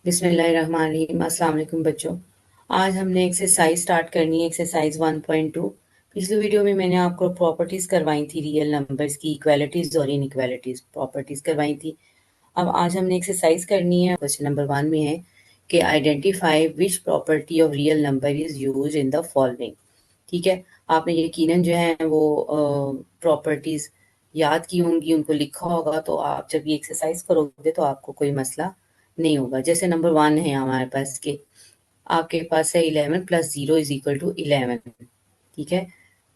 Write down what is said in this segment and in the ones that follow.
बिस्मिल्लाहिर्रहमानिर्रहीम। अस्सलाम वालेकुम बच्चों। आज हमने एक्सरसाइज स्टार्ट करनी है, एक्सरसाइज 1.2। पिछली वीडियो में मैंने आपको प्रॉपर्टीज़ करवाई थी, रियल नंबर्स की इक्वालिटीज़ और इनइक्वालिटीज़ प्रॉपर्टीज़ करवाई थी। अब आज हमने एक्सरसाइज करनी है। क्वेश्चन नंबर 1 में है कि identify which property of real number is use in the following. ठीक है, आपने यकीनन जो है वो प्रॉपर्टीज़ याद की होंगी, उनको लिखा होगा, तो आप जब ये एक्सरसाइज करोगे तो आपको कोई मसला नहीं होगा। जैसे नंबर 1 है हमारे पास के आपके पास है 11 प्लस 0 इज इक्वल टू 11। ठीक है,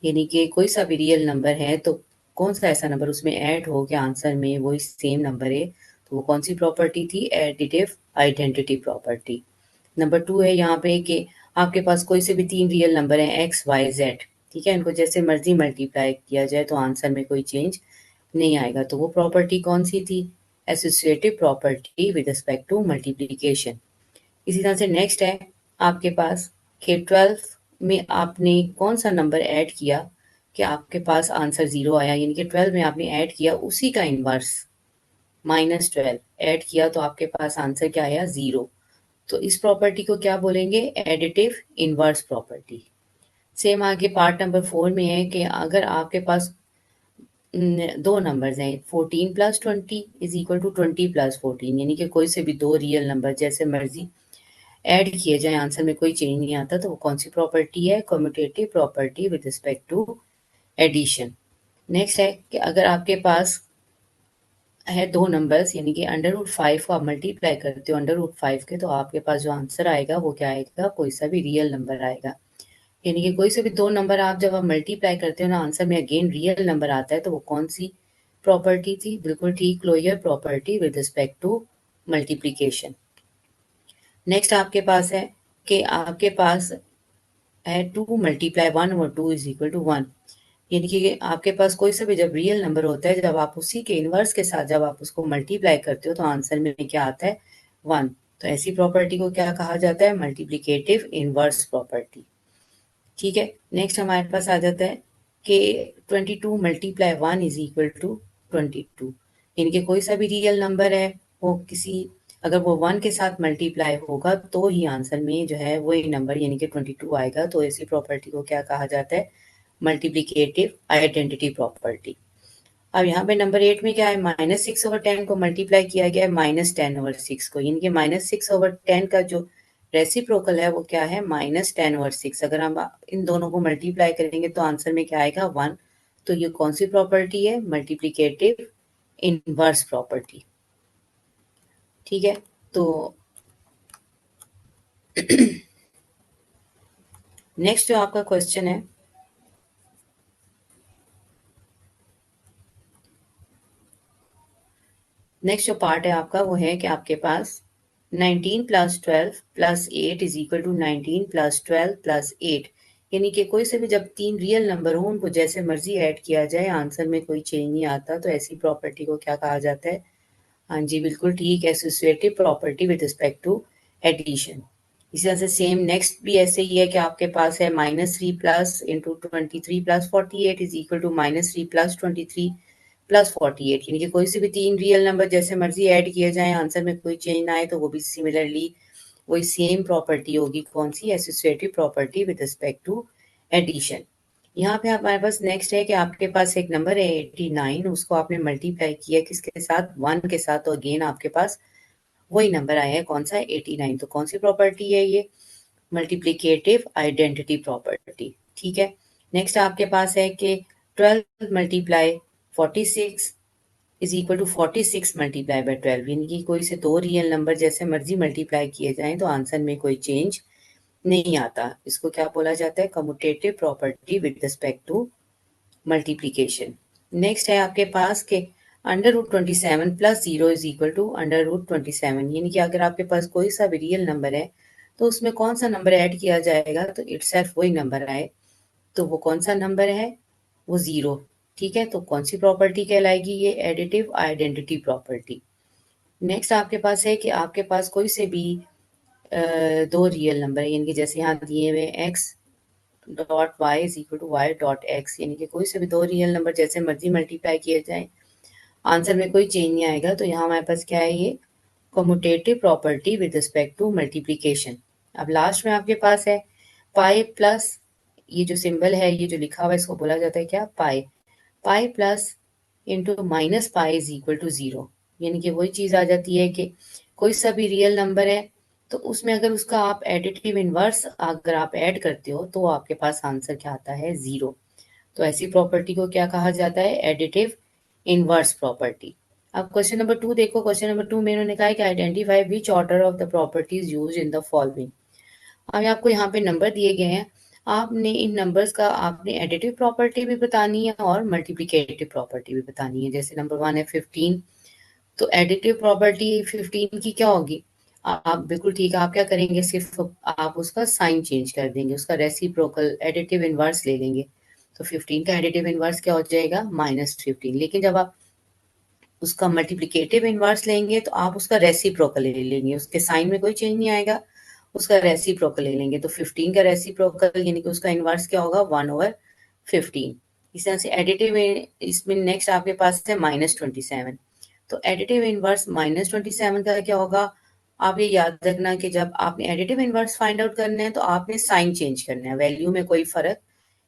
यानी कि कोई सा भी रियल नंबर है तो कौन सा ऐसा नंबर उसमें ऐड हो गया आंसर में वो सेम नंबर है, तो वो कौन सी प्रॉपर्टी थी? Additive identity property. नंबर 2 है यहाँ पे कि आपके पास कोई से भी 3 रियल नंबर हैं एक्स वाई जेड। ठीक है, इनको जैसे मर्जी मल्टीप्लाई किया जाए तो आंसर में कोई चेंज नहीं आएगा, तो वो प्रॉपर्टी कौन सी थी? Associative property with respect to multiplication. इसी तरह से नेक्स्ट है आपके पास कि 12 में आपने कौन सा नंबर ऐड किया कि आपके पास आंसर 0 आया, यानी कि 12 में आपने ऐड किया उसी का इन्वर्स -12 ऐड किया तो आपके पास आंसर क्या आया? 0। तो इस प्रॉपर्टी को क्या बोलेंगे? Additive inverse property. सेम आगे पार्ट नंबर 4 में है कि अगर आपके पास दो नंबर्स हैं 14 plus 20 is equal to 20 plus 14, यानी कि कोई से भी दो रियल नंबर जैसे मर्जी ऐड किए जाए आंसर में कोई चेंज नहीं आता, तो वो कौन सी प्रॉपर्टी है? Commutative property with respect to addition. Next है कि अगर आपके पास है दो नंबर्स, यानी कि √5 को आप मल्टीप्लाई करते हो √5 के, तो आपके पास जो आंसर आएगा वो क्या आएगा? कोई सा भी रियल नंबर आएगा। यानी कि कोई से भी दो नंबर आप जब आप मल्टीप्लाई करते हो ना, आंसर में अगेन रियल नंबर आता है, तो वो कौन सी प्रॉपर्टी थी? बिल्कुल ठीक, closure property with respect to multiplication. Next आपके पास है कि आपके पास है 2 मल्टीप्लाई 1 और 2 इज इक्वल टू 1। यानी कि आपके पास कोई सा भी जब रियल नंबर होता है, जब आप उसी के इन्वर्स के साथ जब आप उसको मल्टीप्लाई करते हो तो आंसर में क्या आता है? 1। तो ऐसी प्रॉपर्टी को क्या कहा जाता है? Multiplicative inverse property. ठीक है, नेक्स्ट हमारे पास आ जाता है कि 22 मल्टीप्लाई 1 इज इक्वल टू 22। यानी कि कोई सा भी रियल नंबर है वो किसी अगर वो 1 के साथ मल्टीप्लाई होगा तो ही आंसर में जो है वही नंबर यानी कि 22 आएगा, तो ऐसी प्रॉपर्टी को क्या कहा जाता है? Multiplicative identity property. अब यहाँ पे नंबर 8 में क्या है? -6/10 को मल्टीप्लाई किया गया है -10/6 को, यानी कि -6/10 का जो रेसिप्रोकल है वो क्या है? -10/6। अगर हम इन दोनों को मल्टीप्लाई करेंगे तो आंसर में क्या आएगा? 1। तो ये कौन सी प्रॉपर्टी है? Multiplicative inverse property. ठीक है, तो नेक्स्ट जो आपका क्वेश्चन है, नेक्स्ट जो पार्ट है आपका वो है कि आपके पास 19 plus 12 plus 8 is equal to 19 plus 12 plus 8। यानी कि कोई से भी जब तीन रियल नंबर हो उनको जैसे मर्जी ऐड किया जाए आंसर में कोई चेंज नहीं आता, तो ऐसी प्रॉपर्टी को क्या कहा जाता है? हाँ जी, बिल्कुल ठीक, associative property with respect to addition. इसी तरह से सेम नेक्स्ट भी ऐसे ही है कि आपके पास है -3 plus into 23 plus 48 is equal to -3 plus 23 plus 48, यानी कि कोई से भी तीन रियल नंबर जैसे मर्जी ऐड किए जाए आंसर में कोई चेंज ना आए, तो वो भी सिमिलरली वही सेम प्रॉपर्टी होगी। कौन सी? Associative property with respect to addition. यहाँ पे हमारे पास नेक्स्ट है कि आपके पास एक नंबर है 89, उसको आपने मल्टीप्लाई किया किसके साथ? 1 के साथ, तो अगेन आपके पास वही नंबर आया है। कौन सा? 89। तो कौन सी प्रॉपर्टी है ये? Multiplicative identity property. ठीक है, नेक्स्ट आपके पास है कि 12 multiply 46 is equal to 46 multiply by 12, यानी कि कोई से दो रियल नंबर जैसे मर्जी मल्टीप्लाई किए जाएं तो आंसर में कोई चेंज नहीं आता। इसको क्या बोला जाता है? Commutative property with respect to multiplication. Next है आपके पास के √27 प्लस 0 इज इक्वल टू √27, यानी कि अगर आपके पास कोई सा भी रियल नंबर है तो उसमें कौन सा नंबर ऐड किया जाएगा तो इटसेल्फ वही नंबर आए, तो वो कौन सा नंबर है? वो 0। ठीक है, तो कौन सी प्रॉपर्टी कहलाएगी? ये एडिटिव आइडेंटिटी प्रॉपर्टी। नेक्स्ट आपके पास है कि आपके पास कोई से भी दो रियल नंबर है, यानी कि जैसे यहाँ दिए हुए x dot y is equal to y dot x, यानी कि कोई से भी दो रियल नंबर जैसे मर्जी मल्टीप्लाई किए जाए आंसर में कोई चेंज नहीं आएगा, तो यहाँ हमारे पास क्या है? ये commutative property with respect to multiplication. अब लास्ट में आपके पास है पाई प्लस, ये जो सिंबल है, ये जो लिखा हुआ है, इसको बोला जाता है क्या, pi. Pi plus into minus pi is equal to 0। यानी कि वही चीज आ जाती है कि कोई सा भी रियल नंबर है तो उसमें अगर उसका आप एडिटिव इनवर्स अगर आप ऐड करते हो तो आपके पास आंसर क्या आता है, 0। तो ऐसी प्रॉपर्टी को क्या कहा जाता है, एडिटिव इनवर्स प्रॉपर्टी। अब क्वेश्चन नंबर 2 देखो। क्वेश्चन नंबर 2 में इन्होंने कहा है कि identify which order of the properties use in the following. अब आपको यहाँ पे नंबर दिए गए हैं, आपने इन नंबर्स का आपने एडिटिव प्रॉपर्टी भी बतानी है और मल्टीप्लिकेटिव प्रॉपर्टी भी बतानी है। जैसे नंबर 1 है 15, तो एडिटिव प्रॉपर्टी 15 की क्या होगी, आप बिल्कुल ठीक है, आप क्या करेंगे, सिर्फ आप उसका साइन चेंज कर देंगे, उसका रेसिप्रोकल एडिटिव इनवर्स ले लेंगे। तो 15 का एडिटिव इनवर्स क्या हो जाएगा, -15। लेकिन जब आप उसका मल्टीप्लिकेटिव इनवर्स लेंगे तो आप उसका रेसिप्रोकल ले लेंगे, उसके साइन में कोई चेंज नहीं आएगा, उसका रेसिप्रोकल ले लेंगे। तो 15 का रेसिप्रोकल यानी कि उसका इनवर्स क्या होगा, 1/15। इस तरह से एडिटिव इसमें नेक्स्ट आपके पास है -27। तो एडिटिव इनवर्स -27 का क्या होगा, आप ये याद रखना कि जब आपने एडिटिव इनवर्स फाइंड आउट करना है तो आपने साइन चेंज करना है, वैल्यू में कोई फर्क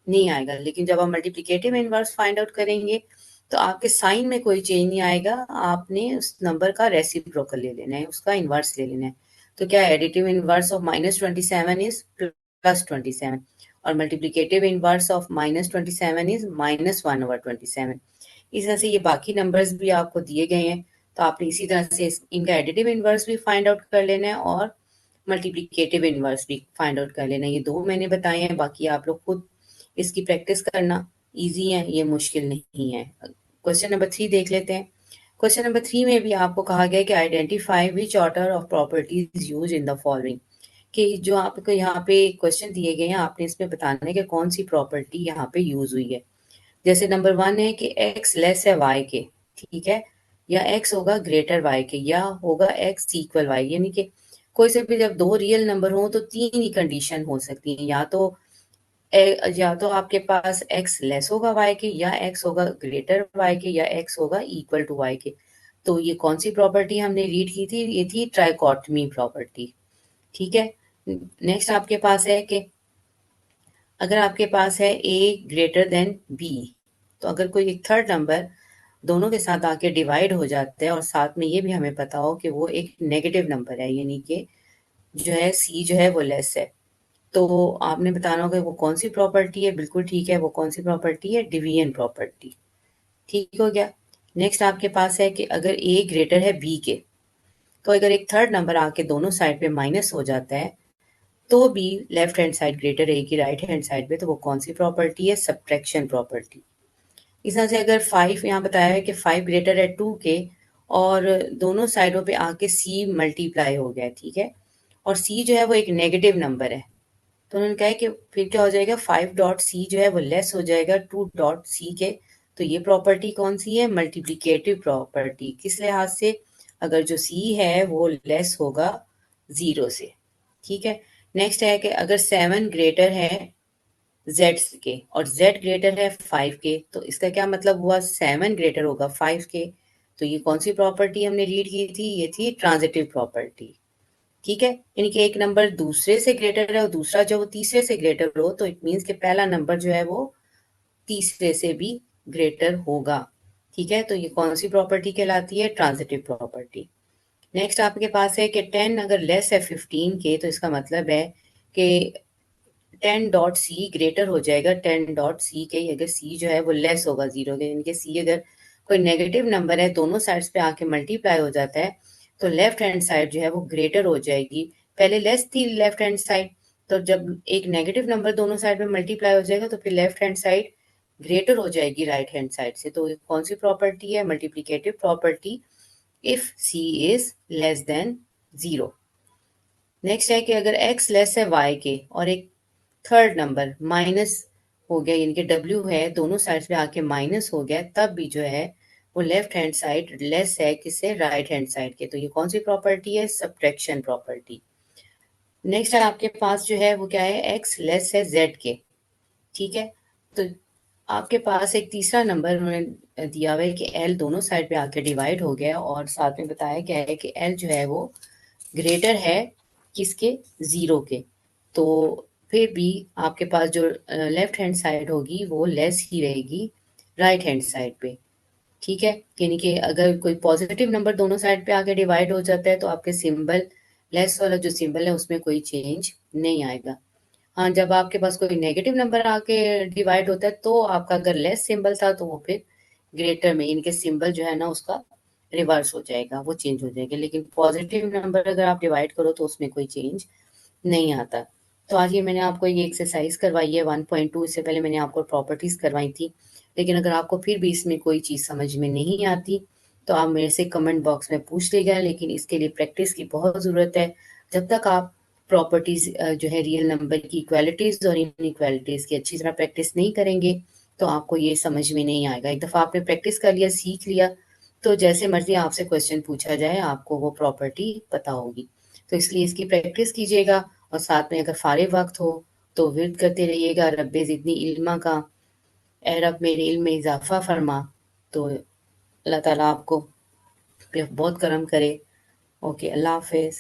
नहीं आएगा। लेकिन जब आप मल्टीप्लिकेटिव इनवर्स फाइंड आउट करेंगे तो आपके साइन में कोई चेंज नहीं आएगा, आपने उस नंबर का रेसिप्रोकल ले लेना है, उसका इनवर्स ले लेना है। तो क्या एडिटिव इनवर्स ऑफ -27 इज +27 और मल्टीप्लिकेटिव इनवर्स ऑफ -27 इज -1/27। इस तरह से ये बाकी नंबर्स भी आपको दिए गए हैं, तो आपने इसी तरह से इनका एडिटिव इनवर्स भी फाइंड आउट कर लेना है और मल्टीप्लिकेटिव इनवर्स भी फाइंड आउट कर लेना है। ये दो मैंने बताए हैं, बाकी आप लोग खुद इसकी प्रैक्टिस करना, इजी है, ये मुश्किल नहीं है। क्वेश्चन नंबर 3 देख लेते हैं। क्वेश्चन नंबर 3 में भी आपको कहा गया है कि identify which order of properties use in the following, कि जो आपको यहाँ पे क्वेश्चन दिए गए हैं आपने इसमें बताना है कि कौन सी प्रॉपर्टी यहाँ पे यूज हुई है। जैसे नंबर 1 है कि x लेस है y के, ठीक है, या x होगा ग्रेटर y के, या होगा x इक्वल y। यानी कि कोई से भी जब दो रियल नंबर हो तो तीन ही कंडीशन हो सकती है, या तो आपके पास x लेस होगा y के, या x होगा ग्रेटर y के, या x होगा इक्वल टू y के। तो ये कौन सी प्रॉपर्टी हमने रीड की थी, ये थी ट्राइकॉटमी प्रॉपर्टी, ठीक है। नेक्स्ट आपके पास है कि अगर आपके पास है a ग्रेटर देन b, तो अगर कोई एक थर्ड नंबर दोनों के साथ आके डिवाइड हो जाता है और साथ में ये भी हमें पता हो कि वो एक नेगेटिव नंबर है, यानी कि जो है c जो है वो लेस है, तो आपने बताना होगा वो कौन सी प्रॉपर्टी है। बिल्कुल ठीक है, वो कौन सी प्रॉपर्टी है, डिवीजन प्रॉपर्टी। ठीक हो गया। नेक्स्ट आपके पास है कि अगर a ग्रेटर है b के, तो अगर एक थर्ड नंबर आके दोनों साइड पे माइनस हो जाता है तो भी लेफ्ट हैंड साइड ग्रेटर है की राइट हैंड साइड पे, तो वो कौन सी प्रॉपर्टी है, सब्ट्रैक्शन प्रॉपर्टी। इस तरह से अगर 5 यहाँ बताया है कि 5 ग्रेटर है 2 के और दोनों साइडों पे आके c मल्टीप्लाई हो गया, ठीक है, और c जो है वो एक नेगेटिव नंबर है, तो उन्होंने कहा है कि फिर क्या हो जाएगा, 5 डॉट सी जो है वो लेस हो जाएगा 2 डॉट सी के। तो ये प्रॉपर्टी कौन सी है, मल्टीप्लिकेटिव प्रॉपर्टी। किस लिहाज से, अगर जो सी है वो लेस होगा 0 से, ठीक है। नेक्स्ट है कि अगर 7 ग्रेटर है z के और z ग्रेटर है 5 के, तो इसका क्या मतलब हुआ, 7 ग्रेटर होगा 5 के। तो ये कौन सी प्रॉपर्टी हमने रीड की थी, ये थी ट्रांजिटिव प्रॉपर्टी, ठीक है। यानी कि एक नंबर दूसरे से ग्रेटर है और दूसरा जो वो तीसरे से ग्रेटर हो, तो इट मीन्स कि पहला नंबर जो है वो तीसरे से भी ग्रेटर होगा, ठीक है। तो ये कौन सी प्रॉपर्टी कहलाती है, ट्रांजिटिव प्रॉपर्टी। नेक्स्ट आपके पास है कि 10 अगर लेस है 15 के, तो इसका मतलब है कि 10 डॉट सी ग्रेटर हो जाएगा 10 डॉट सी के, अगर सी जो है वो लेस होगा 0 के, यानी कि सी अगर कोई नेगेटिव नंबर है दोनों साइड्स पे आके मल्टीप्लाई हो जाता है तो लेफ्ट हैंड साइड जो है वो ग्रेटर हो जाएगी। पहले लेस थी लेफ्ट हैंड साइड, तो जब एक नेगेटिव नंबर दोनों साइड में मल्टीप्लाई हो जाएगा तो फिर लेफ्ट हैंड साइड ग्रेटर हो जाएगी राइट हैंड साइड से। तो कौन सी प्रॉपर्टी है, multiplicative property, if c is less than 0। Next है कि अगर x लेस है y के और एक थर्ड नंबर माइनस हो गया, यानी कि w है दोनों साइड्स पे आके माइनस हो गया, तब भी जो है वो लेफ्ट हैंड साइड लेस है किससे, राइट हैंड साइड के। तो ये कौन सी प्रॉपर्टी है, सब्ट्रैक्शन प्रॉपर्टी। नेक्स्ट आपके पास जो है वो क्या है, x लेस है z के, ठीक है। तो आपके पास एक तीसरा नंबर उन्होंने दिया हुआ है कि एल दोनों साइड पे आके डिवाइड हो गया और साथ में बताया गया है कि एल जो है वो ग्रेटर है किसके, ज़ीरो के। तो फिर भी आपके पास जो लेफ्ट हैंड साइड होगी वो लेस ही रहेगी राइट हैंड साइड पे। ठीक है, यानी कि अगर कोई पॉजिटिव नंबर दोनों साइड पे आके डिवाइड हो जाता है तो आपके सिंबल, लेस वाला जो सिंबल है उसमें कोई चेंज नहीं आएगा। हाँ, जब आपके पास कोई नेगेटिव नंबर आके डिवाइड होता है तो आपका अगर लेस सिंबल था तो वो फिर ग्रेटर में इनके सिंबल जो है ना उसका रिवर्स हो जाएगा, वो चेंज हो जाएगा। लेकिन पॉजिटिव नंबर अगर आप डिवाइड करो तो उसमें कोई चेंज नहीं आता। तो आज ये मैंने आपको ये एक्सरसाइज करवाई है 1.2। इससे पहले मैंने आपको प्रॉपर्टीज करवाई थी। लेकिन अगर आपको फिर भी इसमें कोई चीज़ समझ में नहीं आती तो आप मेरे से कमेंट बॉक्स में पूछ लीजिएगा, लेकिन इसके लिए प्रैक्टिस की बहुत ज़रूरत है। जब तक आप प्रॉपर्टीज जो है रियल नंबर की इक्वालिटीज और इनइक्वालिटीज की अच्छी तरह प्रैक्टिस नहीं करेंगे तो आपको ये समझ में नहीं आएगा। एक दफ़ा आपने प्रैक्टिस कर लिया, सीख लिया, तो जैसे मर्जी आपसे क्वेश्चन पूछा जाए आपको वो प्रॉपर्टी पता होगी। तो इसलिए इसकी प्रैक्टिस कीजिएगा और साथ में अगर फारिग वक्त हो तो विर्द करते रहिएगा, रब्बे ज़िदनी इल्मा का, ए रब मेरे इल्म में इजाफा फरमा। तो अल्लाह ताला आपको बहुत करम करे। ओके, अल्लाह हाफिज़।